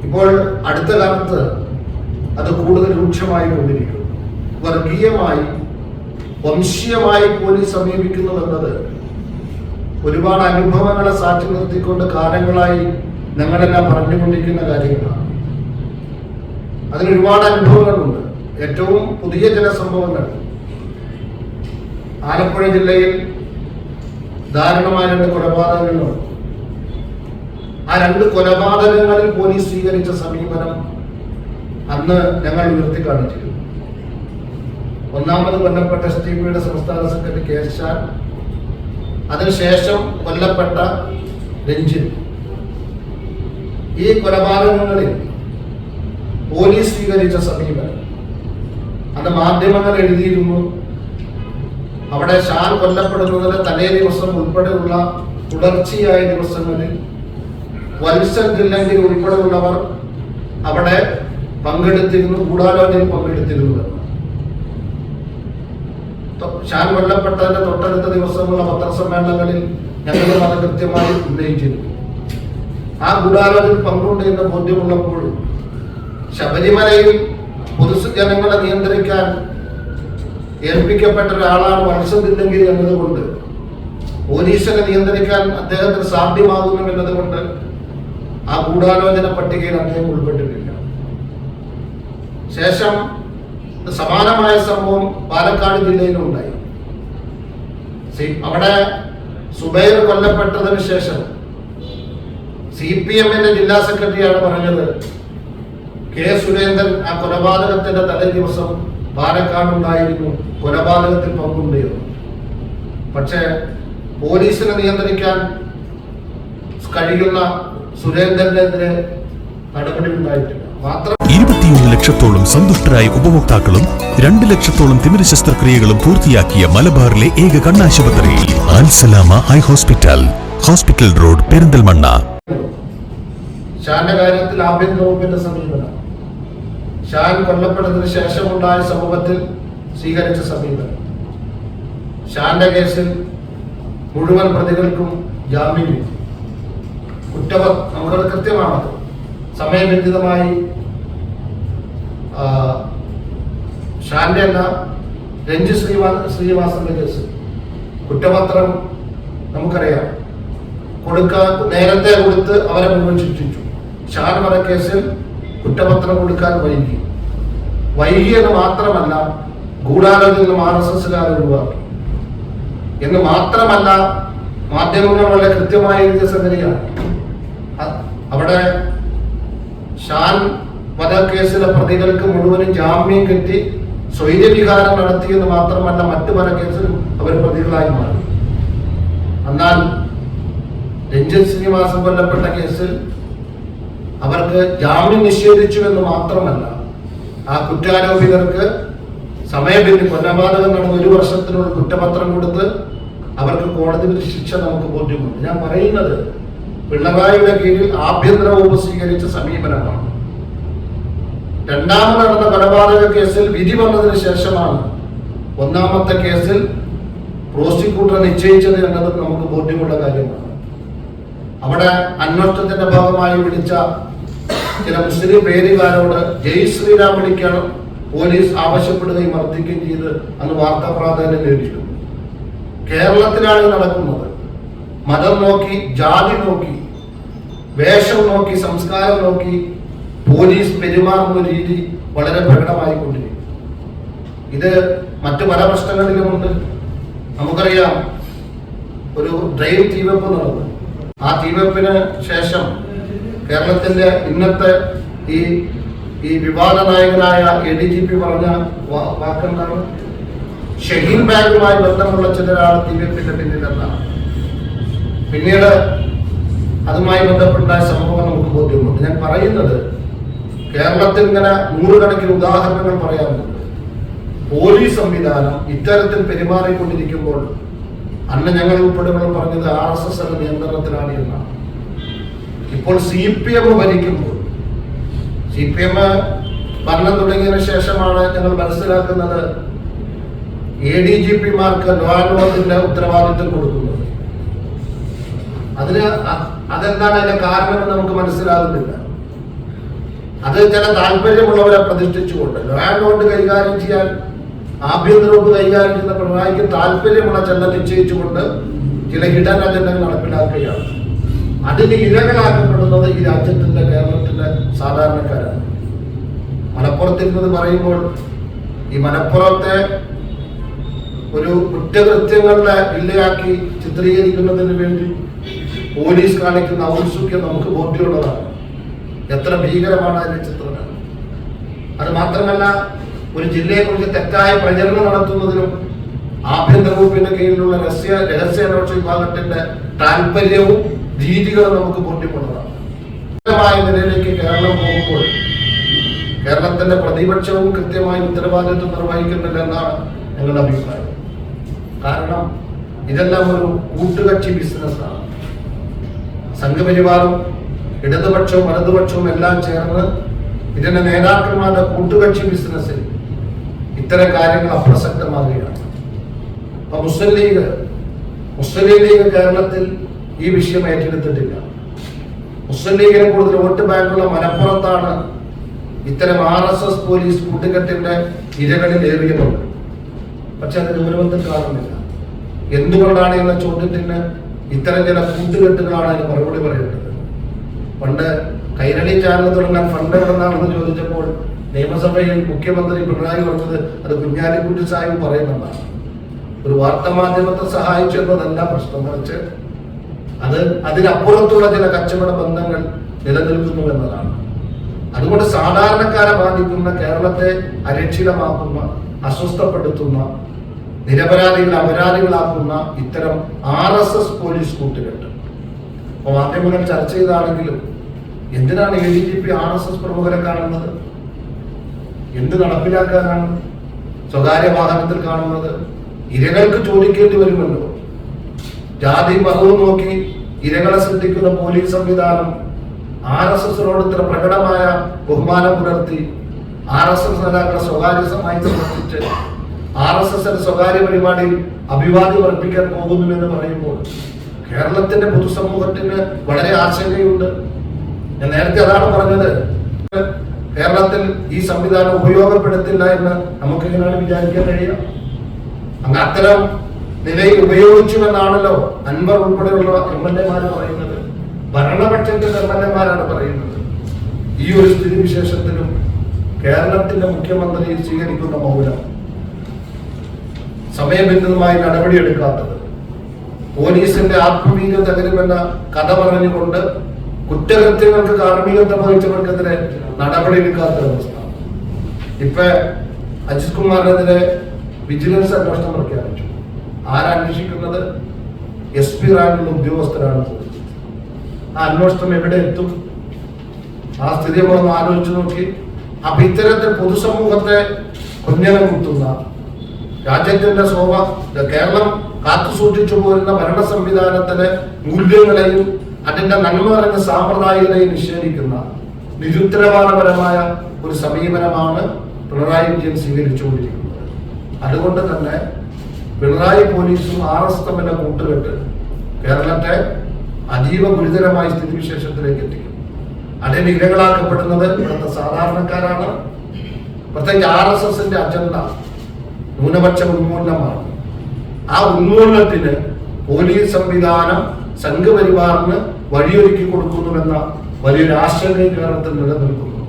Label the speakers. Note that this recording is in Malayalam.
Speaker 1: ഇപ്പോൾ അടുത്ത കാലത്ത് അത് കൂടുതൽ രൂക്ഷമായി കൊണ്ടിരിക്കുന്നു. വർഗീയമായി വംശീയമായി പോലീസ് സമീപിക്കുന്നു എന്നത് ഒരുപാട് അനുഭവങ്ങളെ സാക്ഷി നിർത്തിക്കൊണ്ട് കാലങ്ങളായി ഞങ്ങളെല്ലാം പറഞ്ഞുകൊണ്ടിരിക്കുന്ന കാര്യങ്ങളാണ്. അതിനൊരുപാട് അനുഭവങ്ങളുണ്ട്. ഏറ്റവും പുതിയ ചില സംഭവങ്ങൾ ആലപ്പുഴ ജില്ലയിൽ ദാരുണമായ 2 കൊലപാതകങ്ങളുണ്ട്. ആ 2 കൊലപാതകങ്ങളിൽ പോലീസ് സ്വീകരിച്ച സമീപനം അന്ന് ഞങ്ങൾ ഉയർത്തി കാണിച്ചിരുന്നു. ഒന്നാമത് കൊല്ലപ്പെട്ട STPയുടെ സംസ്ഥാന സെക്രട്ടറി KS ഷാൻ, അതിനുശേഷം കൊല്ലപ്പെട്ട രഞ്ജിത്ത്. ഈ കൊലപാതകങ്ങളിൽ പോലീസ് സ്വീകരിച്ച സമീപനം അന്ന് മാധ്യമങ്ങൾ എഴുതിയിരുന്നു. അവിടെ ഷാൻ കൊല്ലപ്പെടുന്നതിന് തലേ ദിവസം ഉൾപ്പെടെയുള്ള തുടർച്ചയായ ദിവസങ്ങളിൽ വത്സൽ ജില്ലങ്കിൽ ഉൾപ്പെടെയുള്ളവർ അവിടെ പങ്കെടുത്തിരുന്നു, ഗൂഢാലോചനയിൽ പങ്കെടുത്തിരുന്നു. ഷാൻ കൊല്ലപ്പെട്ടതിന്റെ തൊട്ടടുത്ത ദിവസമുള്ള പത്രസമ്മേളനങ്ങളിൽ ഞങ്ങൾ അത് കൃത്യമായി ഉന്നയിച്ചിരുന്നു. ആ ഗൂഢാലോചനയിൽ പങ്കുണ്ട് എന്ന് ബോധ്യമുള്ളപ്പോഴും ശബരിമലയിൽ പൊതുജനങ്ങളെ നിയന്ത്രിക്കാൻ ഏൽപ്പിക്കപ്പെട്ട ഒരാളാണ് വത്സൽ ജില്ലങ്കിൽ എന്നതുകൊണ്ട് പോലീസിനെ നിയന്ത്രിക്കാൻ അദ്ദേഹത്തിന് സാധ്യമാകുന്നു എന്നതുകൊണ്ട് ആ ഗൂഢാലോചന പട്ടികയിൽ അദ്ദേഹം ഉൾപ്പെട്ടിട്ടില്ല. ശേഷം സമാനമായ സംഭവം പാലക്കാട് ജില്ലയിലുണ്ടായി. അവിടെ സുബൈർ കൊല്ലപ്പെട്ടതിന് ശേഷം CPMന്റെ ജില്ലാ സെക്രട്ടറിയാണ് പറഞ്ഞത് K. സുരേന്ദ്രൻ ആ കൊലപാതകത്തിന്റെ തലേ ദിവസം പാലക്കാടുണ്ടായിരുന്നു, കൊലപാതകത്തിൽ പങ്കുണ്ടായിരുന്നു. പക്ഷേ പോലീസിനെ നിയന്ത്രിക്കാൻ കഴിയുന്ന സുരേന്ദ്രനെതിരെ നടപടി ഉണ്ടായിട്ടില്ല. മാത്രം
Speaker 2: 21 ലക്ഷത്തോളം സന്തുഷ്ടരായ ഉപഭോക്താക്കളും 2 ലക്ഷത്തോളം തിമിര ശസ്ത്രക്രിയകളും പൂർത്തിയാക്കിയ മലബാറിലെ ഏക കണ്ണാശുപത്രി Al Salama high hospital, hospital road, Perinthalmanna.
Speaker 1: ഷാന്റെ കാര്യത്തിൽ ആഭ്യന്തര വകുപ്പിന്റെ സമീപനം, ഷാൻ കൊല്ലപ്പെട്ടതിന് ശേഷമുണ്ടായ സംഭവത്തിൽ സ്വീകരിച്ച സമീപനം, ഷാന്റെ കേസിൽ മുഴുവൻ പ്രതികൾക്കും ജാമ്യം, നമുക്കത് കൃത്യമാണ്. സമയബന്ധിതമായി ഷാന്റെ അല്ല രഞ്ജിത്ത് ശ്രീനിവാസന്റെ കേസ് കുറ്റപത്രം നമുക്കറിയാം, നേരത്തെ കൊടുത്ത് അവരെ മുഴുവൻ ശിക്ഷിച്ചു. ഷാൻ വധക്കേസിൽ കുറ്റപത്രം കൊടുക്കാൻ വൈകിയെന്ന് മാത്രമല്ല, ഗൂഢാലോചനയിൽ RSSകാർ ഒഴിവാക്കി എന്ന് മാത്രമല്ല, മാധ്യമങ്ങൾ വളരെ കൃത്യമായി എഴുതിയ സംഗതിയാണ്. അവിടെ ഷാൻ വധക്കേസിലെ പ്രതികൾക്ക് മുഴുവനും ജാമ്യം കിട്ടി സ്വൈര്യവിഹാരം നടത്തിയെന്ന് മാത്രമല്ല, മറ്റു പല കേസിലും അവർ പ്രതികളായി മാറി. എന്നാൽ രഞ്ജിത്ത് ശ്രീനിവാസൻ കൊല്ലപ്പെട്ട കേസിൽ അവർക്ക് ജാമ്യം നിഷേധിച്ചു എന്ന് മാത്രമല്ല, ആ കുറ്റാരോപിതർക്ക് സമയബന്ധിത കൊലപാതകം നടന്ന 1 വർഷത്തിനുള്ളിൽ കുറ്റപത്രം കൊടുത്ത് അവർക്ക് കോടതി ശിക്ഷ നമുക്ക് ബോധ്യമുണ്ട്. ഞാൻ പറയുന്നത് പിണറായിയുടെ കീഴിൽ ആഭ്യന്തര വകുപ്പ് സ്വീകരിച്ച സമീപനമാണ്. രണ്ടാമത് നടന്ന കൊലപാതക കേസിൽ വിധി വന്നതിന് ശേഷമാണ് ഒന്നാമത്തെ കേസിൽ പ്രോസിക്യൂട്ടർ നിശ്ചയിച്ചത് എന്നത് നമുക്ക് ബോധ്യമുള്ള കാര്യമാണ്. അവിടെ അന്വേഷണത്തിന്റെ ഭാഗമായി വിളിച്ച ചില മുസ്ലിം പേരുകാരോട് ജയ് ശ്രീരാം വിളിക്കണം പോലീസ് ആവശ്യപ്പെടുകയും മർദ്ദിക്കുകയും ചെയ്ത് അന്ന് വാർത്താ പ്രാധാന്യം നേടിയിരുന്നു. കേരളത്തിലാണ് നടക്കുന്നത്. മതം നോക്കി, ജാതി നോക്കി, വേഷം നോക്കി, സംസ്കാരം നോക്കി പോലീസ് പെരുമാറുന്ന രീതി വളരെ പ്രകടമായിക്കൊണ്ടിരിക്കും. ഇത് മറ്റു പല പ്രശ്നങ്ങളിലുമുണ്ട്. നമുക്കറിയാം, ഒരു ട്രെയിൻ തീവെപ്പ് നടന്നു. ആ തീവെപ്പിന് ശേഷം കേരളത്തിന്റെ ഇന്നത്തെ ഈ വിവാദ നായകനായ ADGP പറഞ്ഞ വാക്കെന്താണ്? ഷഹീൻ ബാഗുമായി ബന്ധമുള്ള ചിലരാണ് തീവെപ്പിന്റെ പിന്നിലെന്നാണ്. പിന്നീട് അതുമായി ബന്ധപ്പെട്ടുണ്ടായ സംഭവം നമുക്ക് ബോധ്യമുണ്ട്. ഞാൻ പറയുന്നത്, കേരളത്തിൽ ഇങ്ങനെ 100 കണക്കിന് ഉദാഹരണങ്ങൾ പറയാറുണ്ട്. പോലീസ് സംവിധാനം ഇത്തരത്തിൽ പെരുമാറിക്കൊണ്ടിരിക്കുമ്പോൾ അന്ന് ഞങ്ങൾ ഉൾപ്പെടെയുള്ള പറഞ്ഞത് RSS നിയന്ത്രണത്തിലാണ് എന്നാണ്. ഇപ്പോൾ CPM ഭരിക്കുമ്പോൾ, CPM ഭരണം തുടങ്ങിയതിനു ശേഷമാണ് ഞങ്ങൾ മനസ്സിലാക്കുന്നത് ADGPമാർക്ക് ലോ ആൻഡ് ഓർഡറിന്റെ ഉത്തരവാദിത്വം കൊടുക്കുന്നത്. അതെന്താണ് അതിന്റെ കാരണമെന്ന് നമുക്ക് മനസ്സിലാകുന്നില്ല. അത് ചില താല്പര്യമുള്ളവരെ പ്രതിഷ്ഠിച്ചുകൊണ്ട് ലോ ആൻഡ് ഓർഡർ കൈകാര്യം ചെയ്യാൻ, ആഭ്യന്തര വകുപ്പ് കൈകാര്യം ചെയ്യുന്ന പിണറായിക്ക് താല്പര്യമുള്ള ചില നിശ്ചയിച്ചുകൊണ്ട് ചില ഹിഡൻ അജണ്ടകൾ നടപ്പിലാക്കുകയാണ്. അതിന് ഇരകളാക്കപ്പെടുന്നത് ഈ രാജ്യത്തിന്റെ, കേരളത്തിന്റെ സാധാരണക്കാരാണ്. മലപ്പുറത്തിരുന്നത് പറയുമ്പോൾ ഈ മലപ്പുറത്തെ ഒരു കുറ്റകൃത്യങ്ങളുടെ ജില്ലയാക്കി ചിത്രീകരിക്കുന്നതിന് വേണ്ടി പോലീസ് കാണിക്കുന്ന ഔത്സുക്യം നമുക്ക് ബോധ്യമുള്ളതാണ്. എത്ര ഭീകരമാണ് അതിന്റെ ചിത്രം. അത് മാത്രമല്ല, ഒരു ജില്ലയെക്കുറിച്ച് തെറ്റായ പ്രചരണം നടത്തുന്നതിനും ആഭ്യന്തര വകുപ്പിന്റെ കീഴിലുള്ള രഹസ്യാന്വേഷണ വിഭാഗത്തിന്റെ താല്പര്യവും രീതികളും നമുക്ക് ബോധ്യമുള്ളതാണ്. നിലയിലേക്ക് കേരളം പോകുമ്പോൾ കേരളത്തിന്റെ പ്രതിപക്ഷവും കൃത്യമായ ഉത്തരവാദിത്വം നിർവഹിക്കുന്നില്ല എന്നാണ് ഞങ്ങളുടെ അഭിപ്രായം. കാരണം ഇതെല്ലാം ഒരു കൂട്ടുകക്ഷി ബിസിനസ്സാണ്. സംഘപരിവാറും ഇടതുപക്ഷവും വലതുപക്ഷവും എല്ലാം ചേർന്ന് ഇതിന്റെ നേതാക്കന്മാരുടെ കൂട്ടുകക്ഷി ബിസിനസ്സിൽ ഇത്തരം കാര്യങ്ങൾ അപ്രസക്തമാകുകയാണ്. അപ്പൊ മുസ്ലിം ലീഗ് കേരളത്തിൽ ഈ വിഷയം ഏറ്റെടുത്തിട്ടില്ല. മുസ്ലിം ലീഗിനെ കൂടുതൽ വോട്ട് ബാങ്കുള്ള മലപ്പുറത്താണ് ഇത്തരം RSS പോലീസ് കൂട്ടുകെട്ടിന്റെ ഇരകളിൽ ഏറിയതുണ്ട്. പക്ഷെ അത് ഗൗരവത്തിൽ കാണുന്നില്ല. എന്തുകൊണ്ടാണ് എന്ന ചോദ്യത്തിന് ഇത്തരം ചില കൂട്ടുകെട്ടുകളാണ് അതിന് മറുപടി പറയേണ്ടത്. പണ്ട് കൈരളി ചാനൽ തുടങ്ങാൻ ഫണ്ട് എവിടെന്നാണെന്ന് ചോദിച്ചപ്പോൾ നിയമസഭയിൽ മുഖ്യമന്ത്രി പിണറായി പറഞ്ഞത് അത് കുഞ്ഞാലിക്കുട്ടി സാഹിബ് പറയുന്നതാണ്. ഒരു വാർത്താമാധ്യമത്തെ സഹായിച്ചു എന്നതല്ല പ്രശ്നം, മറിച്ച് അതിനപ്പുറത്തുള്ള ചില കച്ചവട ബന്ധങ്ങൾ നിലനിൽക്കുന്നു എന്നതാണ്. അതുകൊണ്ട് സാധാരണക്കാരെ ബാധിക്കുന്ന, കേരളത്തെ അരക്ഷിതമാക്കുന്ന, അസ്വസ്ഥപ്പെടുത്തുന്ന, നിരപരാധികളെ അപരാധികളാക്കുന്ന ഇത്തരം RSS പോലീസ് കൂട്ടുകെട്ട് അപ്പൊ മാധ്യമങ്ങൾ ചർച്ച ചെയ്താണെങ്കിലും എന്തിനാണ് ADGP RSS പ്രമുഖരെ കാണുന്നത്? എന്ത് നടപ്പിലാക്കാനാണ് സ്വകാര്യ വാഹനത്തിൽ കാണുന്നത്? ഇരകൾക്ക് ചോദിക്കേണ്ടി വരുമല്ലോ. ജാതി മതവും നോക്കി ഇരകളെ ശ്രദ്ധിക്കുന്ന പോലീസ് സംവിധാനം RSSനോട് ഇത്ര പ്രകടമായ ബഹുമാനം പുലർത്തി RSS നേതാക്കളെ സ്വകാര്യമായി സമർപ്പിച്ച് RSSന്റെ സ്വകാര്യ പരിപാടിയിൽ അഭിവാദ്യം അർപ്പിക്കാൻ പോകുന്നു എന്ന് പറയുമ്പോൾ കേരളത്തിന്റെ പൊതുസമൂഹത്തിന് വളരെ ആശങ്കയുണ്ട്. ഞാൻ നേരത്തെ അതാണ് പറഞ്ഞത്. കേരളത്തിൽ ഈ സംവിധാനം ഉപയോഗപ്പെടുത്തില്ല എന്ന് നമുക്ക് എങ്ങനെയാണ് വിചാരിക്കാൻ കഴിയുക? അങ്ങ് അത്തരം നിലയിൽ ഉപയോഗിച്ചുവെന്നാണല്ലോ അൻവർ ഉൾപ്പെടെയുള്ള MLA-മാർ പറയുന്നത്. ഭരണപക്ഷത്തിന്റെ MLA-മാരാണ് പറയുന്നത്. ഈ ഒരു സ്ഥിതിവിശേഷത്തിലും കേരളത്തിന്റെ മുഖ്യമന്ത്രി സ്വീകരിക്കുന്ന മൗനം, സമയബന്ധിതമായി നടപടിയെടുക്കാത്തത്, പോലീസിന്റെ ആത്മവീര്യം തകരുമെന്ന കഥ പറഞ്ഞുകൊണ്ട് കുറ്റകൃത്യങ്ങൾക്ക് കാർമ്മികത്വം വഹിച്ചവർക്കെതിരെ നടപടിയെടുക്കാത്ത അവസ്ഥ. ഇപ്പൊ അജിത് കുമാറിനെതിരെ വിജിലൻസ് അന്വേഷണം പ്രഖ്യാപിച്ചു. ആരന്വേഷിക്കുന്നത്? SP റാങ്കിലുള്ള ഉദ്യോഗസ്ഥരാണ്. ആ അന്വേഷണം എവിടെ എത്തും? ആ സ്ഥിതി നമ്മളൊന്ന് ആലോചിച്ചു നോക്കി. അപ്പൊ ഇത്തരത്തിൽ പൊതുസമൂഹത്തെ കൊഞ്ഞനം കുത്തുന്ന, രാജ്യത്തിന്റെ കേരളം കാത്തുസൂക്ഷിച്ചു പോരുന്ന ഭരണ സംവിധാനത്തിലെ മൂല്യങ്ങളെയും അതിന്റെ നന്മ നിറഞ്ഞ സാമ്പ്രദായികതയും നിഷേധിക്കുന്ന നിരുത്തരവാദപരമായ ഒരു സമീപനമാണ് പിണറായി വിജയൻ സ്വീകരിച്ചുകൊണ്ടിരിക്കുന്നത്. അതുകൊണ്ട് തന്നെ പിണറായി പോലീസും RSS തമ്മിലെ കൂട്ടുകെട്ട് കേരളത്തെ അതീവ ഗുരുതരമായ സ്ഥിതിവിശേഷത്തിലേക്ക് എത്തിക്കും. അതിന് ഇരകളാക്കപ്പെടുന്നത് ഇവിടുത്തെ സാധാരണക്കാരാണ്. പ്രത്യേകിച്ച് RSSന്റെ അജണ്ട ന്യൂനപക്ഷ ഉന്മൂലനമാണ്. ആ ഉന്മൂലനത്തിന് പോലീസ് സംവിധാനം സംഘപരിവാറിന് വഴിയൊരുക്കി കൊടുക്കുന്നുവെന്ന വലിയൊരു ആശങ്ക കേരളത്തിൽ നിലനിൽക്കുന്നു.